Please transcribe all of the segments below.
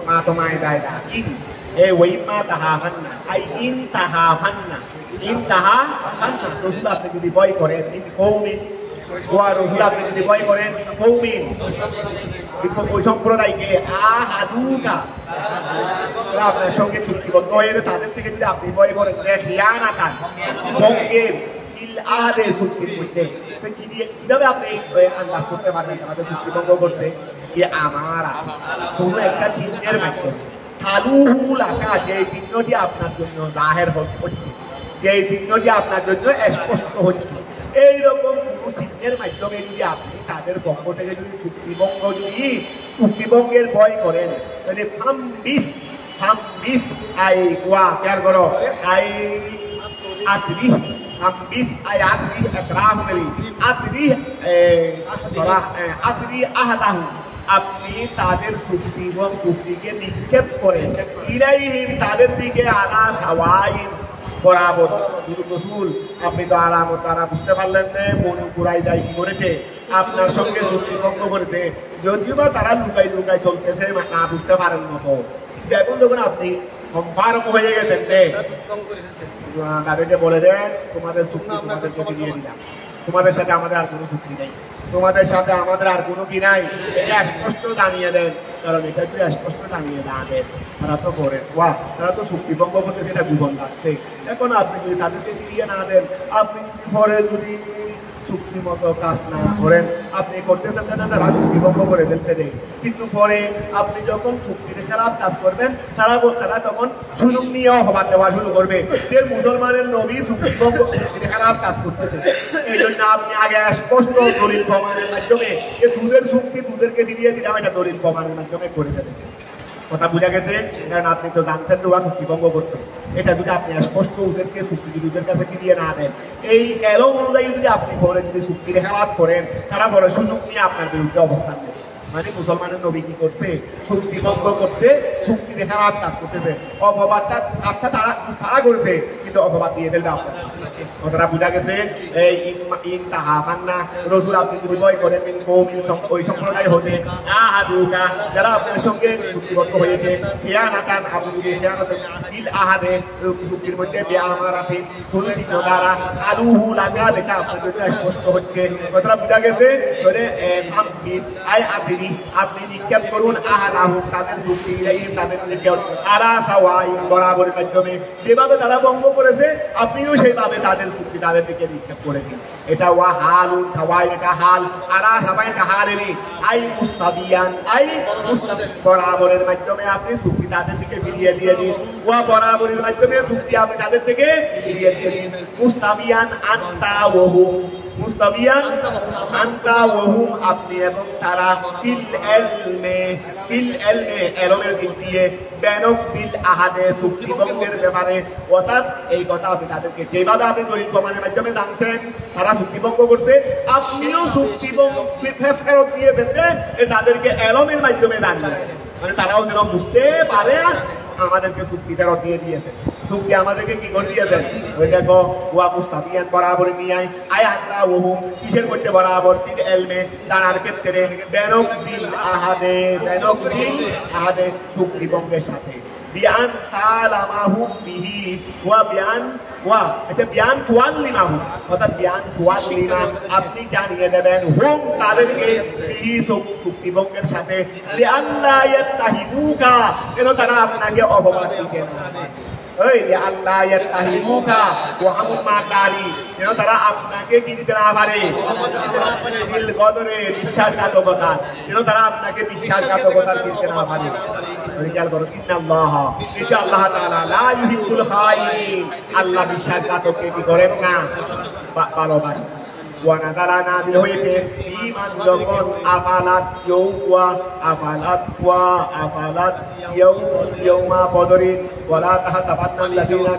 মা তো মায় দায় দা ইন এ ওই মা তাহাফান্না আই ইন তাহাফান্না রসুল আপনি যদি ভয় করেন কৌমিন রসুল আপনি যদি ভয় করেন কৌমিন ওই সম্প্রদায়কে আহাদুকা আপনার সঙ্গে চুক্তিবদ্ধ হয়েছে তাদের থেকে যদি আপনি ভয় করেন খিয়ানাতান ভঙ্গের আহাদের চুক্তির মধ্যে কিভাবে আপনি আন্দাজ করতে পারবেন আমাদের চুক্তি ভঙ্গ করছে যে আমার কোনো একটা চিহ্নের মাধ্যমে খালুহুল আকা যে চিহ্নটি আপনার জন্য জাহের হচ্ছে যে চিহ্নটি আপনার জন্য স্পষ্ট হচ্ছে এইরকম কোনো চিহ্নের মাধ্যমে যদি আপনি তাদের পক্ষ থেকে যদি চুক্তিভঙ্গের ভয় করেন তাহলে ফাম্বিস আই ওয়া কেয়ার করো আই আত্রি ফাম্বিস আই আত্রি একরাম করি আত্রি আহদাহু আপনি তাদের চুক্তিকে নিক্ষেপ করেন ইলাইহিম তাদের দিকে আলা সাওয়াইন বরাবর রসুল আপনি তো আলামত তারা বুঝতে পারলেন না মন পুরাই যায় কি করেছে আপনার সঙ্গে চুক্তিভঙ্গ করেছে যদিও বা তারা লুকাই চলতেছে না বুঝতে পারেন মতো এখন যখন আপনি কনফার্ম হয়ে গেছেন সে তাদেরকে বলে দেন তোমাদের চুক্তি তোমাদের সাথে দিয়ে দিলাম তোমাদের সাথে আমাদের আর কোনো চুক্তি নেই তোমাদের সাথে আমাদের আর কোনো কি নাই এটা স্পষ্ট জানিয়ে দেন কারণ এটা যদি স্পষ্ট জানিয়ে না দেন তারা তো করে তারা তো চুক্তিভঙ্গ করতে সেটা গোপন রাখছে এখন আপনি যদি তাদেরকে ফিরিয়ে না দেন আপনি পরে যদি চুক্তি মতো কাজ না করেন আপনি করতেছেন না তারা চুক্তিভঙ্গ করে ফেলতে দেয় কিন্তু পরে আপনি যখন চুক্তির খেলাফ কাজ করবেন তারা তখন সুযোগ নিয়ে অপবাদ দেওয়া শুরু করবে যে মুসলমানের নবী চুক্তিভঙ্গ চুক্তির খেলাফ কাজ করতেছে এই জন্য আপনি আগে স্পষ্ট দলিল প্রমাণের মাধ্যমে যে দুধের চুক্তি দুধেরকে ফিরিয়ে দিলাম এটা দলিল প্রমাণের মাধ্যমে করে ফেলেছে কথা বুঝা গেছে কারণ আপনি তো জানছেন তো চুক্তিভঙ্গ করছেন এটা যদি আপনি স্পষ্ট ওদেরকে চুক্তি যদি ওদের কাছে ফিরিয়ে না দেন এই এলো অনুযায়ী যদি আপনি পরে যদি চুক্তির খেলাপ করেন তারা পরে সুযোগ নিয়ে আপনার বিরুদ্ধে অবস্থান নেবে মানে মুসলমানের নবী কি করছে চুক্তিভঙ্গ করছে চুক্তির খেলাপ কাজ করতেছে অপবাদটা আচ্ছা তারা করেছে কিন্তু অপবাদ দিয়ে ফেলবে আপনার কথাটা বুঝা গেছে এই ইন তাহাফান্না রসুল আপনি যদি ভয় করেন ওই সম্প্রদায় হতে আহাদুকা যারা আপনার সঙ্গে চুক্তিবদ্ধ হয়েছে খিয়ানাতান আপনি যদি খিয়ানাতান আহাদে চুক্তির মধ্যে বেআমারাতে কোনো চিহ্ন দ্বারা আলুহু লাগা লেখা আপনার জন্য স্পষ্ট হচ্ছে কথাটা বুঝা গেছে তাহলে আই আতিরি আপনি নিক্ষেপ করুন আহাদাহু তাদের চুক্তি তাদের নিক্ষেপ আলা সাওয়াইন বরাবরের মাধ্যমে যেভাবে তারা ভঙ্গ করেছে আপনিও সেইভাবে তাদের চুক্তি তাদের দিকে নিক্ষেপ করে দিন এটা ওয়া হালুন সাওয়াইন এটা হাল আলা সাওয়াইন এটা হালেরই আই মুস্তাবিয়ান বরাবরের মাধ্যমে আপনি চুক্তি তাদের দিকে ফিরিয়ে দিয়ে দিন ওয়া বরাবরের মাধ্যমে চুক্তি আপনি তাদের থেকে ফিরিয়ে দিয়ে দিন মুস্তাবিয়ান আনতা ওহু মুস্তাবিয়ান আনতা ওহুম আপনি এবং তারা ফিল এলমে এলমের দিক দিয়ে বেনক দিল আহাদে চুক্তিভঙ্গের ব্যাপারে অর্থাৎ এই কথা আপনি তাদেরকে যেভাবে আপনি দলিল প্রমাণের মাধ্যমে জানছেন তারা চুক্তিভঙ্গ করছে আপনিও চুক্তিভঙ্গ ফেরত দিয়ে ফেলতে তাদেরকে এলমের মাধ্যমে জানছেন মানে তারাও যেন বুঝতে পারে আমাদেরকে চুক্তি ফেরত দিয়ে দিয়েছে চুক্তি আমাদেরকে কি করে দিয়েছেন ওই দেখো ওয়া মুস্তাফিয়ান বরাবর নিয়ে আয় আল্লাহ ওহুম কিসের মধ্যে বরাবর ফিল এলমে জানার ক্ষেত্রে বেনক দিল আহাদে চুক্তিভঙ্গের সাথে বিয়ান তালামাহুম বিহি ওয়া বিয়ান তুয়াল্লিমাহুম অর্থাৎ বিয়ান তুয়াল্লিমা আপনি জানিয়ে দেবেন হুম তাদেরকে বিহি চুক্তিভঙ্গের সাথে লিআল্লা ইয়াত্তাহিমুকা যেন তারা আপনাকে অপবাদ দিতে না আল্লাহ ইয়াত্তাহিমুকা ওয়া হামুল মাদারি যেন তারা আপনাকে কি দিতে না পারে দিল গদরে বিশ্বাসঘাতকতা যেন তারা আপনাকে বিশ্বাসঘাতকতা দিতে না পারে খেয়াল করো ইন্নাল্লাহ নিশ্চয় আল্লাহ তাআলা লা ইউহিব্বুল খাইনিন আল্লাহ বিশ্বাসঘাতককে কি করেন না ভালোবাসেন ওয়া নাযারা নাযিল হয়েছে ঈমান যখন আফালাত ইয়াউমা বদরিন ওয়ালা তাহসাবান্নাল্লাযীনা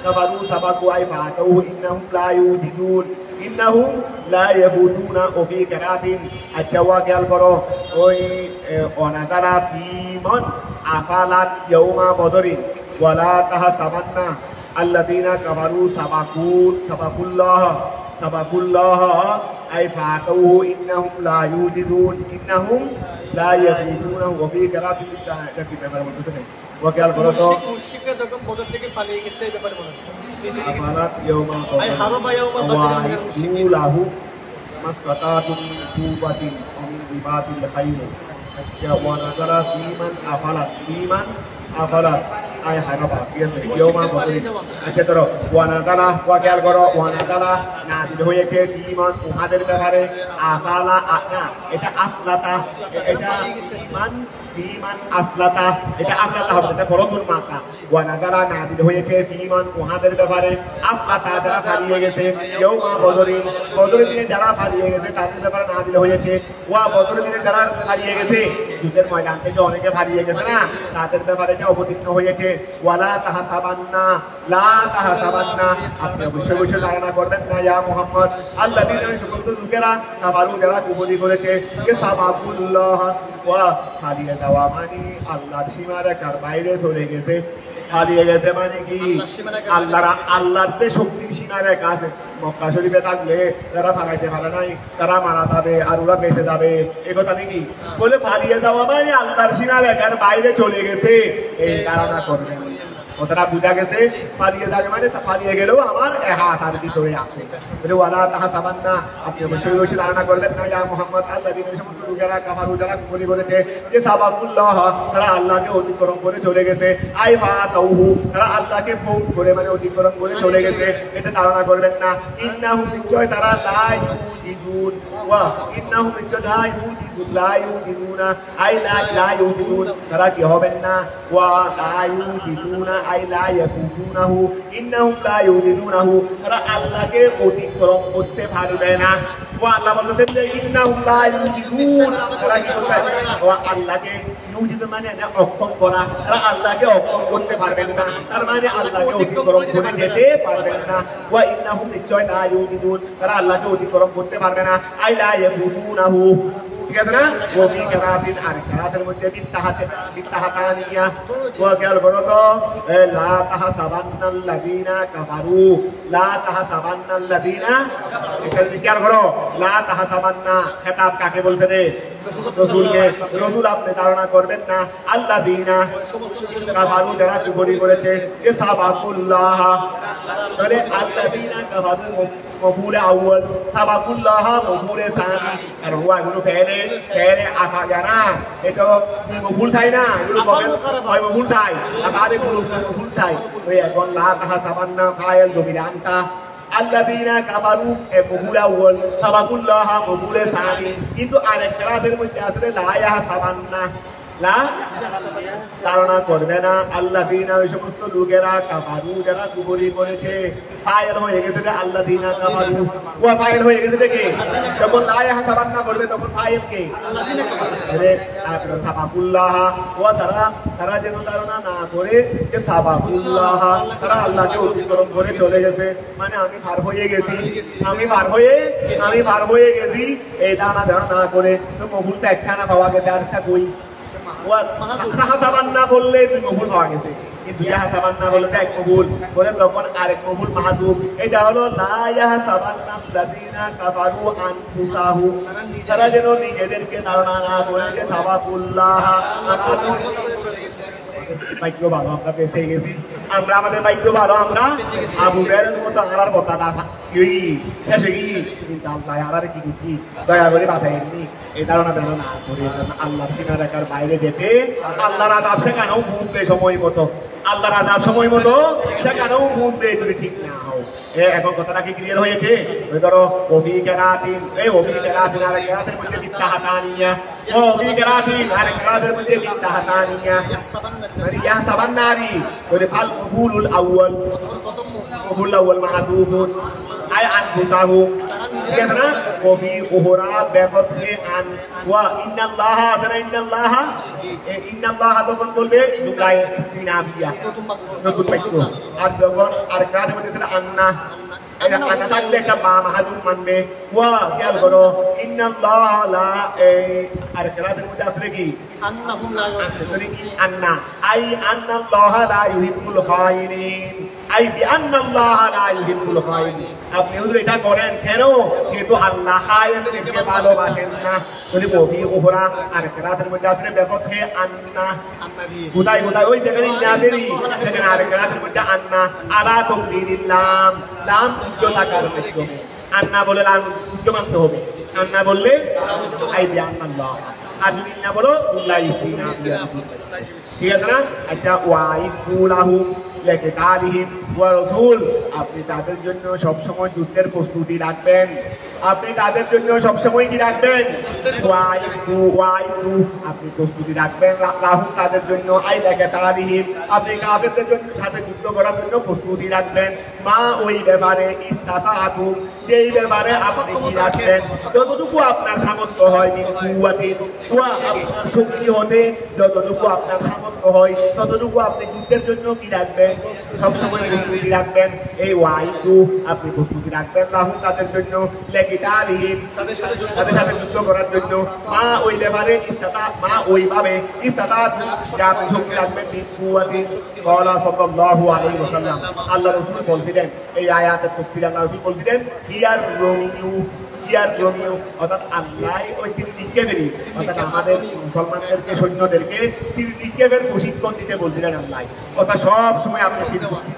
কাফারু সাবাকু আই ফাতাহু ইন্নাহুম লা ইয়াবুদুনা ফি কারাতিন আচ্ছা ওয়া খেয়াল করো ওই অনাদারা ফিমান আফালাত ইয়াউমা বদরিন ওয়ালা তাহসাবান্না الذين كفروا سبقوا الله أي فاتوه إنهم لا يوجدون إنهم লা ইয়াকুতুনা ওয়া ফি কিরাতিন এটা কি ব্যাপার বলতেছে না ওয়া খেয়াল করো তো মুশরিকরা যখন বদর থেকে পালিয়ে গেছে এই ব্যাপারে বলো আমানাত ইয়াউমা আই হারাবা ইয়াউমা বদর মুশরিকিন লাহু মাস্তাতাতুম কুবাতিন মিন ইবাদিল খাইর আচ্ছা ওয়া নাযারা ফীমান আফালাত আয় হারাবা ঠিক আছে ইয়াউমা বদর আচ্ছা ধরো ওয়া নাযারা ওয়া খেয়াল করো ওয়া নাযারা নাযিল হয়েছে ফীমান উহাদের ব্যাপারে আফালা না এটা আফলাতা এটা ফীমান আফলাতা এটা আফলাতা হবে এটা ফরদুর মাত্রা ওয়া নাযারা নাযিল হয়েছে ফীমান উহাদের ব্যাপারে আফলাতা যারা হারিয়ে গেছে ইয়াউমা বদরের দিনে যারা হারিয়ে গেছে তাদের ব্যাপারে নাযিল হয়েছে ওয়া বদরের দিনে যারা হারিয়ে গেছে যুদ্ধের ময়দান থেকে অনেকে হারিয়ে গেছে না তাদের ব্যাপারে এটা অবতীর্ণ হয়েছে ওয়ালা তাহসাবান্না লা তাহসাবান্না আপনি অবশ্যই বসে ধারণা করবেন না ইয়া মুহাম্মদ আল্লাযীনা সমস্ত লোকেরা কাফারু যারা কুফরি করেছে কে সাবাকুল্লাহ ওয়া হারিয়ে যাওয়া মানে আল্লাহর সীমারেখার বাইরে চলে গেছে হারিয়ে গেছে মানে কি আল্লাহর যে শক্তির সীমারেখা আছে মক্কা শরীফে থাকলে যারা ফারাইতে পারে নাই তারা মারা যাবে আর ওরা বেঁচে যাবে এ কথা নাকি বলে হারিয়ে যাওয়া মানে আল্লাহর সীমারেখার বাইরে চলে গেছে এই ধারণা করবেন ওটা বুঝা গেছে ফারিয়ে যাবে মানে ফারিয়ে গেলেও আমার হাত আর ভিতরে আছে বলে ওয়ালা তাহসাবান্না আপনি অবশ্যই বসে ধারণা করলেন না ইয়া মুহাম্মদ আল্লাযীনা সমস্ত লোকেরা কাফারু যারা কুফরি করেছে যে সাবাকুল্লাহ তারা আল্লাহকে অতিক্রম করে চলে গেছে আই ফাতাউহু তারা আল্লাহকে ফৌত করে মানে অতিক্রম করে চলে গেছে এটা ধারণা করবেন না ইন্নাহুম নিশ্চয় তারা লা ইউজিদুন ওয়া ইন্নাহুম নিশ্চয় লা ইউজিদুনা আই লা ইউজিদুন তারা কি হবেন না ওয়া লা ইউজিদুনা আই লা ইয়াফুতুনাহু ইন্নাহুম লা ইউজিদুনাহু তারা আল্লাহকে অতিক্রম করতে পারবে না ওয়া আল্লাহ বলতেছেন যে ইন্নাহুম লা ইউজিদুন তারা কি করবে ওয়া আল্লাহকে ইউজিদ মানে না অক্ষম করা তারা আল্লাহকে অক্ষম করতে পারবেন না তার মানে আল্লাহকে অতিক্রম করে যেতে পারবেন না ওয়া ইন্নাহুম নিশ্চয় লা ইউজিদুন তারা আল্লাহকে অতিক্রম করতে পারবে না আই লা ইয়াফুতুনাহু ঠিক আছে না ও বি কারাতিন আর কারাতের মধ্যে বিত্তাহাতানিয়া ওয়া খেয়াল করো তো লা তাহসাবান্নাল্লাযীনা কাফারু লা তাহসাবান্নাল্লাযীনা এটা খেয়াল করো লা তাহসাবান্না খেতাব কাকে বলছে রে রাসূলকে রাসূল আপনি ধারণা করবেন না আল্লাযীনা কাফারু যারা কুফরি করেছে এ সাবাকুল্লাহ তাহলে আল্লাযীনা কাফারু মফউল আউয়াল সাবাকুল্লাহ মফউল সানি আর হুয়া এগুলো ফেলে আসা জানা এটা মফউল চাই না এগুলো হয় মফউল চাই আর এগুলো মফউল চাই ওই এখন লা তাহসাবান্না ফাইল দমিরান্তা আল্লাযীনা কাফারু মফউল আউয়াল সাবাকুল্লাহ মফউল সানি কিন্তু আরেক কিরাতের মধ্যে আছে লা ইয়াহসাবান্না লা ধারণা করবে না আল্লাযীনা ওই সমস্ত লোকেরা কাফারু যারা কুফরি করেছে ফাইল হয়ে গেছে আল্লাযীনা কাফারু ওয়া ফাইল হয়ে গেছে কে যখন লা ইয়াহসাবান্না করবে তখন ফাইল কে আল্লাযীনা কাফারু আরে সাবাকুল্লাহ ওয়া তারা যেন ধারণা না করে যে সাবাকুল্লাহ তারা আল্লাহকে অতিক্রম করে চলে গেছে মানে আমি পার হয়ে গেছি এই ধারণা না করে তো মফুলটা একখানা পাওয়া গেছে আর একটা কই তাহসাবান্না বললে দুই মফুল পাওয়া গেছে কিন্তু ইয়াহসাবান্না বললে এক মফুল বলে তখন আরেক মফুল মাহযুব এটা হলো লা ইয়াহসাবান্নাল্লাযীনা কাফারু আনফুসাহুম তারা যেন নিজেদেরকে ধারণা না করে যে সাবাকুল্লাহ ভাগ্য ভালো আমরা বেঁচে গেছি আমরা আমাদের ভাগ্য ভালো আমরা আবু জাহেলের মতো আরার কথাটা শেষে গেছি কিন্তু আল্লাহ আরার কি করছি দয়া করে বাঁচাইনি এই ধারণা না করে আল্লাহর সীমারেখার বাইরে যেতে আল্লাহর আযাব সেখানেও বুঝবে সময় মতো আল্লাহর আযাব সময় মতো সেখানেও বুঝবে যদি ঠিক না হও এখন কথাটা কি ক্লিয়ার হয়েছে ওই ধরো ওফি কেরাতিন আর কেরাতের মধ্যে বিত্তাহাতানিয়া ওফি কেরাতিন আর কেরাতের মধ্যে বিত্তাহাতানিয়া মানে ইয়াহসাবান্নারি ওই ফাল মফউলুল আউয়াল মাহযুফুন আই আনফুসাহুম ঠিক আছে না ওফি উহরা বিফাতহি আন ওয়া ইন্নাল্লাহ তখন বলবে জুমলায়ে ইস্তিনাফিয়া নতুন বাক্য আর যখন আর কাজের মধ্যে ছিল আন্না আন্না থাকলে একটা মা মাহাদুর মানবে ওয়া খেয়াল করো ইন্নাল্লাহ লা আর কেরাতের মধ্যে আসলে কি আন্নাহুম লা ইউহিব্বুন আন্না আই আন্নাল্লাহ লা ইউহিব্বুল খায়িনিন আই বিআন্নাল্লাহ লা ইউহিব্বুল খায়িনিন আপনি হুজুর এটা করেন কেন কিন্তু আল্লাহ খায়েনদেরকে ভালোবাসেন না যদি বফি ওহরা আর কেরাতের মধ্যে আসলে ব্যাপকে আন্না কোথায় কোথায় ওই দেখেন ইন্নাসেরি সেখানে আর কেরাতের মধ্যে আন্না আলা তাকদিরিল্লাম লাম উচ্চতা কারণে আন্না বলে লাম উচ্চ মানতে হবে আন্না বললে আই বিআন্নাল্লাহ আর যদি না বলো উল্লাহ ইস্তিনা ঠিক আছে না আচ্ছা ওয়াইকুলাহু লিকিতালিহিম ওয়া রাসূল আপনি তাদের জন্য সব সময় যুদ্ধের প্রস্তুতি রাখবেন আপনি তাদের জন্য সব সময় কি রাখবেন ওয়াইকু আপনি প্রস্তুতি রাখবেন লাহু তাদের জন্য আই লিকিতালিহিম আপনি কাফেরদের জন্য সাথে যুদ্ধ করার জন্য প্রস্তুতি রাখবেন মা ওই ব্যাপারে ইস্তাসাতুম যেই ব্যাপারে আপনি কি রাখবেন যতটুকু আপনার সামর্থ্য হয় কুওয়াতি ওয়া আপনার শক্তি হতে যতটুকু আপনার সামর্থ্য হয় ততটুকু আপনি যুদ্ধের জন্য কি রাখবেন সবসময় প্রস্তুতি রাখবেন এই ওয়াইকু আপনি প্রস্তুতি রাখবেন লাহু তাদের জন্য লিকিতালিহিম তাদের সাথে যুদ্ধ করার জন্য মা ওই ব্যাপারে মা ওইভাবে যা আপনি শক্তি রাখবেন কুওয়াতি ক্বালা সাল্লাল্লাহু আলাইহি ওয়াসাল্লাম আল্লাহ রাসূল বলছিলেন এই আয়াতের তাফসীরে আল্লাহ রাসূল বলছিলেন হিয়ার রোমিও অর্থাৎ আল্লাহ ওই তিনি নিক্ষেপের অর্থাৎ আমাদের মুসলমানদেরকে সৈন্যদেরকে তিনি নিক্ষেপের প্রশিক্ষণ দিতে বলছিলেন আল্লাহ অর্থাৎ সব সময় আপনি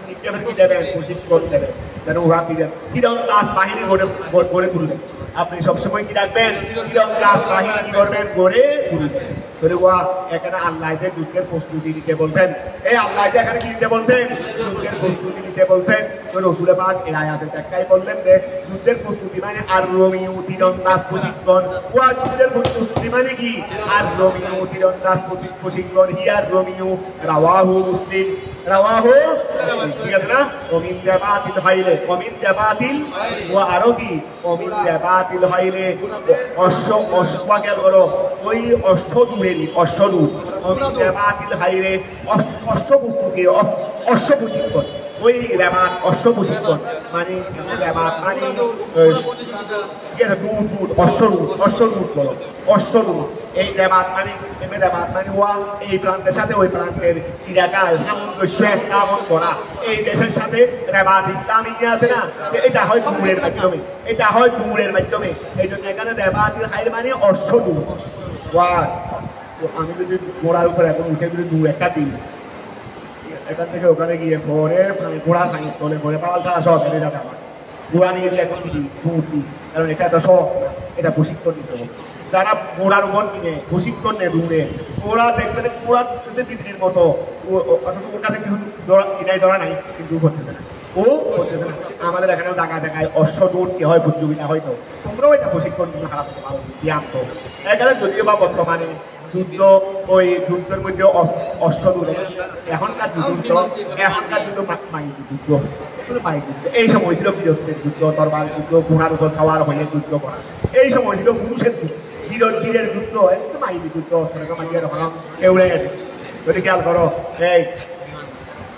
নিক্ষেপের কি দেবেন প্রশিক্ষণ দেবেন যেন ওরা তীরন্দাজ বাহিনী গড়ে তুলবেন আপনি সবসময় কি রাখবেন তীরন্দাজ বাহিনী কি করবেন গড়ে তুলবেন এখানে আল্লাহ যে যুদ্ধের প্রস্তুতি নিতে বলছেন এই আল্লাহ যে এখানে কি দিতে বলছেন যুদ্ধের প্রস্তুতি নিতে বলছেন রাসূল পাক এই আয়াতের ব্যাখ্যায় বললেন যে যুদ্ধের প্রস্তুতি মানে আর রোমিও তীরন্দাজ প্রশিক্ষণ ওয়া যুদ্ধের প্রস্তুতি মানে কি আর রোমিও তীরন্দাজ প্রশিক্ষণ হিয়ার রোমিও রাওয়াহু মুসলিম ঠিক আছে না অমিন জাবাতিল হাইলে অমিন জাবাতিল ওয়া আরো কি অমিন জাবাতিল হাইলে অশ্বাগের করো ওই অশ্বদূত অমিন জাবাতিল হাইলে অশ্ব প্রশিক্ষণ ওই রেবাত অশ্ব প্রশিক্ষণ মানে রেবাত মানে ঠিক আছে অশ্বদূত বলো অশ্বদূত এই রেবাত মানে ওয়া এই প্রান্তের সাথে ওই প্রান্তের ক্রীড়াটা সামঞ্জস্য স্থাপন করা এই দেশের সাথে রেবাত ইসলামী আছে না এটা হয় দূরের মাধ্যমে এই জন্য এখানে রেবাতিল হাইল মানে অশ্বদূত ওয়া আমি যদি ঘোড়ার উপর এখন উঠে যদি দূর একটা দিই এখান থেকে ওখানে গিয়ে পরে ঘোড়া ভাঙি তোলে পরে পাল্টা সব হেরে যাবে আমার ঘোড়া নিয়ে এখন কি ঘুরতি কারণ এটা তো সব এটা প্রশিক্ষণ নিতে হবে যারা ঘোড়ার উপর কিনে প্রশিক্ষণ নেয় দূরে ঘোড়া দেখবেন ঘোড়া পৃথিবীর মতো অথচ ওর কাছে কিছু কিনাই ধরা নাই কিন্তু করতেছে না ও করতেছে না আমাদের এখানেও দেখায় অশ্বদূত কি হয় প্রতিযোগিতা হয়তো তোমরাও এটা প্রশিক্ষণ খারাপ হতে পারো ব্যায়াম তো এখানে যদিও বা বর্তমানে যুদ্ধ ওই যুদ্ধের মধ্যে অশ্বদূত এখনকার যুদ্ধ মাইক যুদ্ধ এই সময় ছিল বীরত্বের যুদ্ধ তরবার যুদ্ধ ঘোড়ার উপর খাওয়ার হয়ে যুদ্ধ করা এই সময় ছিল পুরুষের বীরের যুদ্ধ একদম মাইনি যুদ্ধ অস্ত্র মাইয়ের এউড়ে গেছে যদি খেয়াল করো এই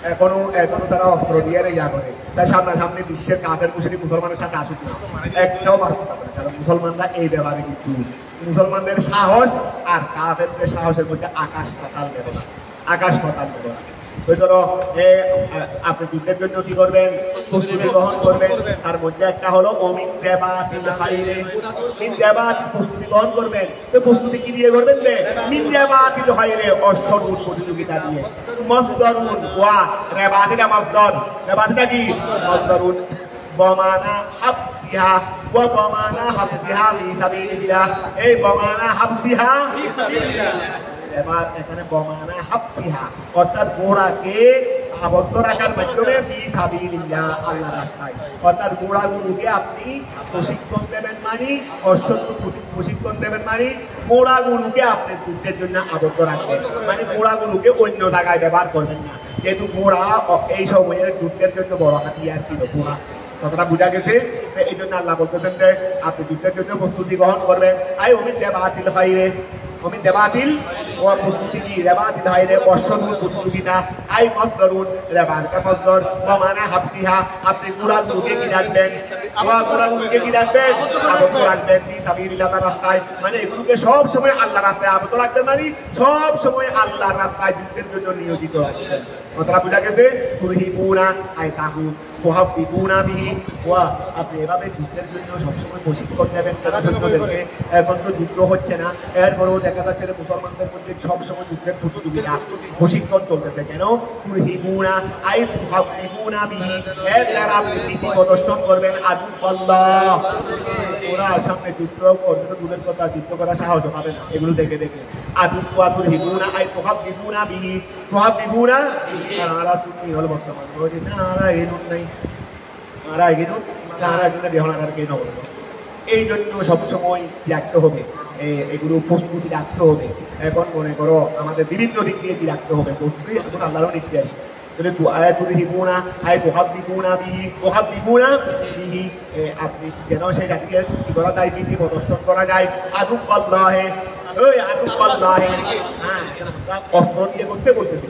এখনো তারা অস্ত্র দিয়ে ইয়া করে তাই সামনাসামনি বিশ্বের কাফের মুশরিক মুসলমানের সাথে আসুচ্ছে একটাও বার্তা করে কারণ মুসলমানরা এই ব্যাপারে কিন্তু মুসলমানদের সাহস আর কাফেরদের সাহসের মধ্যে আকাশ পাতাল বেরোয় ওই ধরো আপনি যুদ্ধের জন্য কি করবেন প্রস্তুতি গ্রহণ করবেন তার মধ্যে একটা হলো অমিন দেবাতিল হাইরে মিন দেবাতিল প্রস্তুতি গ্রহণ করবেন তো প্রস্তুতি কি দিয়ে করবেন মিন দেবাতিল হাইরে অশ্বদূত প্রতিযোগিতা দিয়ে মসদরুন ওয়া রেবাতিটা মসদর রেবাতিটা কি মসদরুন বমানা হাবসিহা ওয়া বমানা হাবসিহা ফি সাবিলিল্লাহ এই বমানা হাবসিহা ফি সাবিলিল্লাহ এবার এখানে বমানা হাবসিহা অর্থাৎ ঘোড়াকে আবদ্ধ রাখার মাধ্যমে ফি সাবিলিল্লাহ আল্লাহর রাস্তায় অর্থাৎ ঘোড়াগুলোকে আপনি প্রশিক্ষণ দেবেন মানে প্রশিক্ষণ দেবেন মানে ঘোড়াগুলোকে আপনি যুদ্ধের জন্য আবদ্ধ রাখবেন মানে ঘোড়াগুলোকে অন্য জায়গায় ব্যবহার করবেন না যেহেতু ঘোড়া এই সময়ের যুদ্ধের জন্য বড় হাতিয়ার ছিল ঘোড়া কথাটা বোঝা গেছে এই জন্য আল্লাহ বলতেছেন যে আপনি যুদ্ধের জন্য প্রস্তুতি গ্রহণ করবেন আই অমিন দেবাতিল হাইরে অমিন দেবাতিল ওয়া প্রস্তুতি কি রেবাত ধাইরে অশ্বরুন প্রতিযোগিতা আই মসদরুন রেবাত কা মসদর ওয়া মানা হাফসিহা আপনি কুরআন মুখে কি রাখবেন ওয়া কুরআন মুখে কি রাখবেন আবদ্ধ রাখবেন ফি সাবিলিল্লাহ রাস্তায় মানে এগুলোকে সব সময় আল্লাহর রাস্তায় আবদ্ধ রাখবেন মানে সব সময় আল্লাহর রাস্তায় যুদ্ধের জন্য নিয়োজিত রাখবেন কথাটা বুঝা গেছে তুরহিবুনা আই তাহু তুহাব্বিবুনা বিহি ওয়া আপনি এভাবে যুদ্ধের জন্য সবসময় প্রশিক্ষণ দেবেন তারা সৈন্যদেরকে এখন তো যুদ্ধ হচ্ছে না এরপরেও দেখা যাচ্ছে যে মুসলমানদের মধ্যে সবসময় যুদ্ধের প্রতিযোগিতা প্রশিক্ষণ চলতেছে কেন তুরহিবুনা আই তুহাব্বিবুনা বিহি এর দ্বারা আপনি ভীতি প্রদর্শন করবেন আদুল্লাহ ওরা সামনে যুদ্ধ করবে তো দূরের কথা যুদ্ধ করার সাহস পাবে না এগুলো দেখে দেখে আদুল্লাহ তুরহিবুনা আই তুহাব্বিবুনা বিহি তুহাব্বিবুনা তারা সুন্নি হল বর্তমান ওই নারা এনুন নাই নারা এনুন নারা এনুন দেহনা আর কেন বলবো এই জন্য সবসময় রাখতে হবে এগুলো প্রস্তুতি রাখতে হবে এখন মনে করো আমাদের বিভিন্ন দিক দিয়ে কি রাখতে হবে প্রস্তুতি এখন আল্লাহর দিক দিয়ে আসে আপনি যেন সেই জাতিকে কি করা যায় নীতি প্রদর্শন করা যায় আদুল্লাহে ওই আদুল্লাহে হ্যাঁ অস্ত্র দিয়ে করতে বলতেছি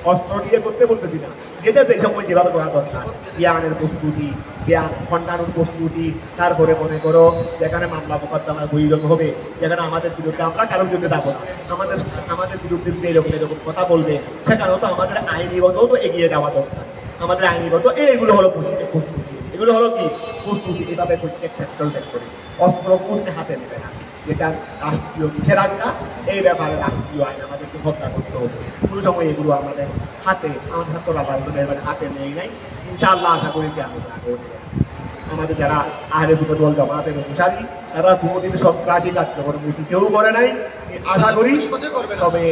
অস্ত্র দিয়ে করতে বলতেছি না যেটা যে সময় যেভাবে করা দরকার জ্ঞানের প্রস্তুতি জ্ঞান খণ্ডানোর প্রস্তুতি তারপরে মনে করো যেখানে মামলা মোকদ্দমার প্রয়োজন হবে যেখানে আমাদের বিরুদ্ধে আমরা কারোর বিরুদ্ধে যাবো আমাদের বিরুদ্ধে এরকম এরকম কথা বলবে সেখানেও তো আমাদের আইনিগতও তো এগিয়ে যাওয়া দরকার আমাদের আইনিগত এইগুলো হলো প্রস্তুতি এগুলো হলো কি প্রস্তুতি এভাবে প্রত্যেক সেক্টরে অস্ত্র কোনদিন হাতে নেবে না যেটা রাষ্ট্রীয় নিষেধাজ্ঞা এই ব্যাপারে রাষ্ট্রীয় আইন আমাদেরকে শ্রদ্ধা করতে হবে কোনো সময় এগুলো আমাদের হাতে আমাদের ছাত্ররা হাতে নেই নাই ইনশাআল্লাহ আশা করি কি আমাদের যারা আহলে সুন্নাত ওয়াল জামাতের অনুসারী তারা কোনোদিন সন্ত্রাসী কার্যকর্মী কেউ করে নাই আশা করি তবে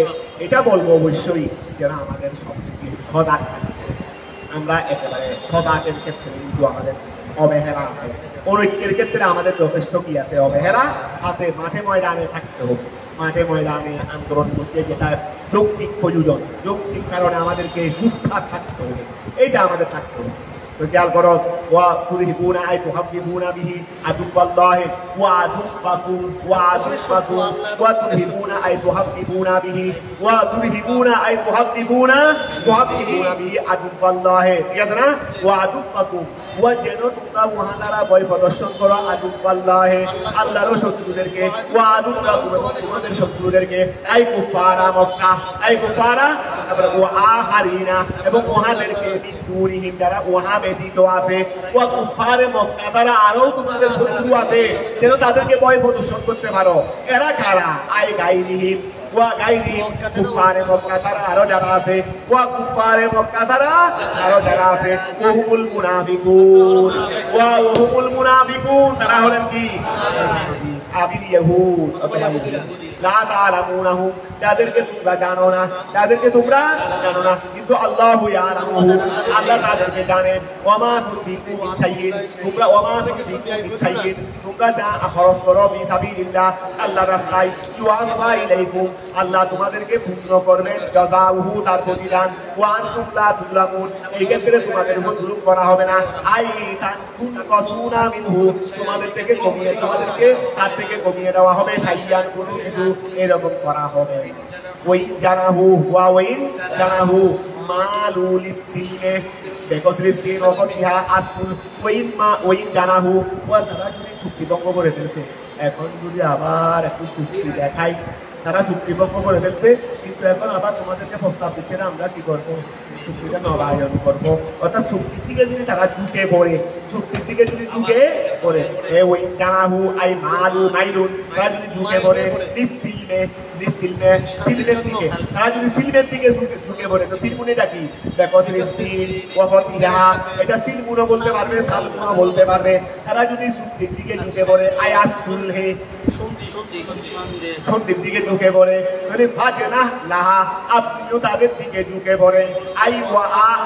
এটা বলবো অবশ্যই যারা আমাদের সবদিকে সজাগ থাকে আমরা একেবারে সজাগের ক্ষেত্রে কিন্তু আমাদের অবহেলা আছে ঐক্যের ক্ষেত্রে আমাদের যথেষ্ট কি আছে অবহেলা আছে মাঠে ময়দানে থাকতে হবে মাঠে ময়দানে আন্দোলন করতে যেটা যৌক্তিক প্রয়োজন যৌক্তিক কারণে আমাদেরকে সুস্থা থাকতে হবে এইটা আমাদের থাকতে হবে তো খেয়াল করো ওয়া তুরহিবুনা আই তুহাব্বিবুনা বিহি আদুল্লাহি ওয়া আদুব্বাকুম ওয়া আদুব্বাকুম ওয়া তুরহিবুনা আই তুহাব্বিবুনা বিহি ওয়া তুরহিবুনা আই তুহাব্বিবুনা বিহি আদুল্লাহি ঠিক আছে না ওয়া আদুব্বাকুম ওয়া যেন তোমরা ওয়া দ্বারা ভয় প্রদর্শন করো আদুল্লাহি আল্লাহর শত্রুদেরকে ওয়া আদুব্বাকুম তোমাদের শত্রুদেরকে আই কুফারা মক্কা আই কুফারা তারপরে ওয়া আহারিনা এবং ওহাদেরকে বিদুরিহিম দ্বারা ওহা ব্যতীত আছে ওয়া কুফারে মক্কা ছাড়া আরো তোমাদের শত্রু আছে যেন তাদেরকে ভয় প্রদর্শন করতে পারো এরা কারা আই গাইরিহিম ওয়া গাইরিহিম কুফারে মক্কা ছাড়া আরো যারা আছে ওয়া কুফারে মক্কা ছাড়া আরো যারা আছে ওহুমুল মুনাফিকুন ওয়া ওহুমুল মুনাফিকুন তারা হলেন কি আবিল ইয়াহুদ লা তা'লামুনাহুম তাদেরকে তোমরা জানো না কিন্তু আল্লাহু ইয়ালামুহু আল্লাহ তাদেরকে জানেন ওয়া মা তুনফিকু মিন শাইইন তোমরা যা খরচ করো ফি সাবিলিল্লাহ আল্লাহর রাস্তায় ইউআফা ইলাইকুম আল্লাহ তোমাদেরকে পূর্ণ করবেন জাযাউহু তার প্রতিদান ওয়া আনতুম লা তুযলামুন এই ক্ষেত্রে তোমাদের উপর জুলুম করা হবে না আইতান তুনকাসুনা মিনহু তোমাদেরকে তার থেকে কমিয়ে দেওয়া হবে শাইয়ান কোনো কিছু এরকম করা হবে ওই জানাহু মালুলিস সিলমে দেখো সৃষ্টির ওপর ইহা আসুল ওই জানাহু ওয়া তারা যদি চুক্তি ভঙ্গ করে ফেলছে এখন যদি আবার একটু চুক্তি দেখাই তারা চুক্তি ভঙ্গ করে ফেলছে কিন্তু এখন আবার তোমাদেরকে প্রস্তাব দিচ্ছে না আমরা কি করবো চুক্তিটা নবায়ন করবো অর্থাৎ চুক্তির দিকে যদি তারা ঝুঁকে পড়ে ওই জানাহু আই মালু মাইলুন তারা যদি ঝুঁকে পড়ে সিলমের দিকে তারা যদি সিলমের দিকে ঝুঁকে পড়ে তো সিলমুনিটা কি দেখো সিল ওয়াফর ইলাহা এটা সিলমুনও বলতে পারবে সালমুনও বলতে পারবে তারা যদি চুক্তির দিকে ঝুঁকে পড়ে আয়াস সুলহে সন্ধির দিকে ঝুঁকে পড়ে যদি ফাজনা লাহা আপনিও তাদের দিকে ঝুঁকে পড়ে আই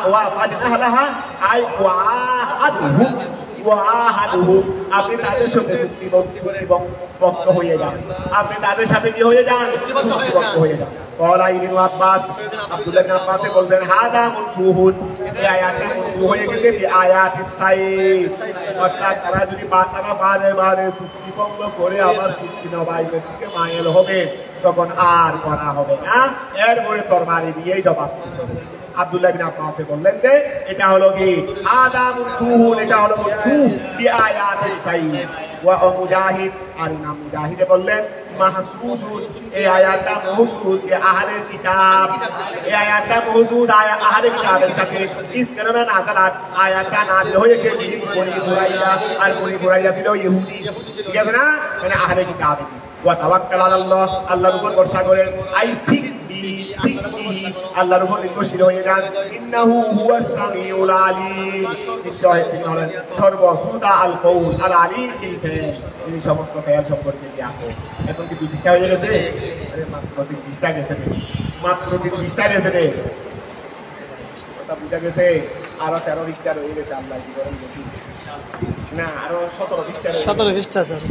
ওয়া ফাজনা লাহা আই আপনি তাদের সাথে চুক্তিবদ্ধ হয়ে যান আপনি তাদের সাথে কি হয়ে যান চুক্তিবদ্ধ হয়ে যান আব্দুল্লাহ ইবনে আব্বাস বলছেন হাদা মুনসুহুন এই আয়াতটা মুনসুহ হয়ে গেছে আয়াতিস সাইফ অর্থাৎ তারা যদি বারে চুক্তি ভঙ্গ করে আবার চুক্তি নবায়নের দিকে মাইল হবে তখন আর করা হবে না, এরপরে তরবারি দিয়েই জবাব দিতে হবে। আব্দুল্লাহ বিন আব্বাস বললেন যে এটা হলো কি আদাম সুহুল, এটা হলো সুহ বিআয়াতিস সাইয়্যিদ ওয়া মুজাহিদ, আর ইমাম মুজাহিদে বললেন মাহসুসুন, এই আয়াতটা মাহসুস যে আহলে কিতাব, এই আয়াতটা মাহসুস আহলে কিতাবের সাথে ইসকানা নাযালাত, আয়াতটা নাযিল হয়েছে বনি বুরাইদা, আর বনি বুরাইদা ছিল ইহুদি, ঠিক আছে না, মানে আহলে কিতাব। ওয়া তাওয়াক্কাল আলাল্লাহ, আল্লাহর উপর ভরসা করেন, আই সিকবি আল্লাহর উপর নির্ভরশীল হয়ে যান, ইন্নাহু হুয়াস সামিউল আলিম, নিশ্চয় তিনি হলেন সর্বশ্রোতা, আল কওল আল আলিম বিল ফিল, তিনি সমস্ত ফেল সম্পর্কে জ্ঞাত। এখন কি ২০টা হয়ে গেছে? আরে মাত্র ৩০টা গেছে রে, মাত্র ৩০টা গেছে রে, কথা বুঝা গেছে? আরো 13 পৃষ্ঠা রয়ে গেছে, আল্লাহ কি করেন দেখি না, আরো 17 পৃষ্ঠা, 17 পৃষ্ঠা স্যার।